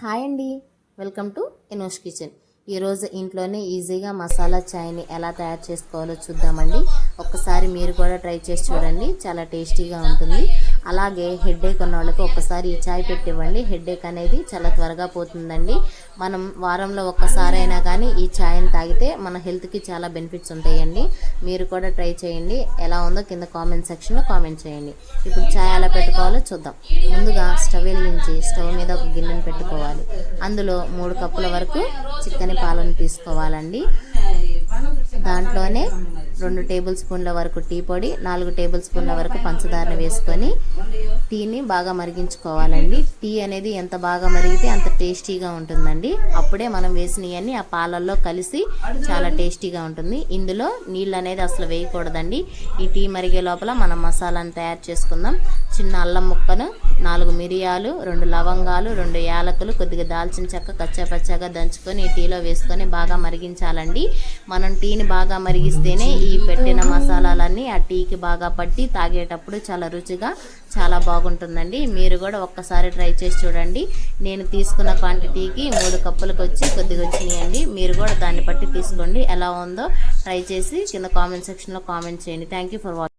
Hi అండి, welcome to ఇనోష్ kitchen. ఈరోజు ఇంట్లోనే ఈజీగా మసాలా చాయ్ని ఎలా తయారు చేసుకోవాలో చూద్దామండి. ఒక్కసారి మీరు కూడా ట్రై చేసి చూడండి, చాలా టేస్టీగా ఉంటుంది. అలాగే హెడ్ఏక్ ఉన్న వాళ్ళకి ఒక్కసారి ఈ చాయ్ పెట్టివ్వండి. హెడ్ఏక్ అనేది చాలా త్వరగా పోతుందండి. మనం వారంలో ఒక్కసారి అయినా కానీ ఈ చాయ్ని తాగితే మన హెల్త్కి చాలా బెనిఫిట్స్ ఉంటాయండి. మీరు కూడా ట్రై చేయండి. ఎలా ఉందో కింద కామెంట్ సెక్షన్లో కామెంట్ చేయండి. ఇప్పుడు చాయ్ ఎలా పెట్టుకోవాలో చూద్దాం. ముందుగా స్టవ్ వెలిగించి స్టవ్ మీద ఒక గిన్నెను పెట్టుకోవాలి. అందులో 3 కప్పుల వరకు చిక్కని పాలను తీసుకోవాలండి. దాంట్లోనే 2 టేబుల్ స్పూన్ల వరకు టీ పొడి, 4 టేబుల్ స్పూన్ల వరకు పంచదారని వేసుకొని టీని బాగా మరిగించుకోవాలండి. టీ అనేది ఎంత బాగా మరిగితే అంత టేస్టీగా ఉంటుందండి. అప్పుడే మనం వేసినవన్నీ ఆ పాలల్లో కలిసి చాలా టేస్టీగా ఉంటుంది. ఇందులో నీళ్ళు అనేది అసలు వేయకూడదండి. ఈ టీ మరిగే లోపల మనం మసాలాను తయారు చేసుకుందాం. చిన్న అల్లం ముక్కను, 4 మిరియాలు, 2 లవంగాలు, 2 యాలకులు, కొద్దిగా దాల్చిన చెక్క కచ్చాపచ్చాగా దంచుకొని ఈ టీలో వేసుకొని బాగా మరిగించాలండి. మనం టీని బాగా మరిగిస్తేనే ఈ పెట్టిన మసాలాలన్నీ ఆ టీకి బాగా పట్టి తాగేటప్పుడు చాలా రుచిగా చాలా బాగుంటుందండి. మీరు కూడా ఒక్కసారి ట్రై చేసి చూడండి. నేను తీసుకున్న క్వాంటిటీకి 3 కప్పులకు వచ్చి కొద్దిగా వచ్చినాయండి. మీరు కూడా దాన్ని బట్టి తీసుకోండి. ఎలా ఉందో ట్రై చేసి కింద కామెంట్ సెక్షన్లో కామెంట్ చేయండి. Thank you for watching.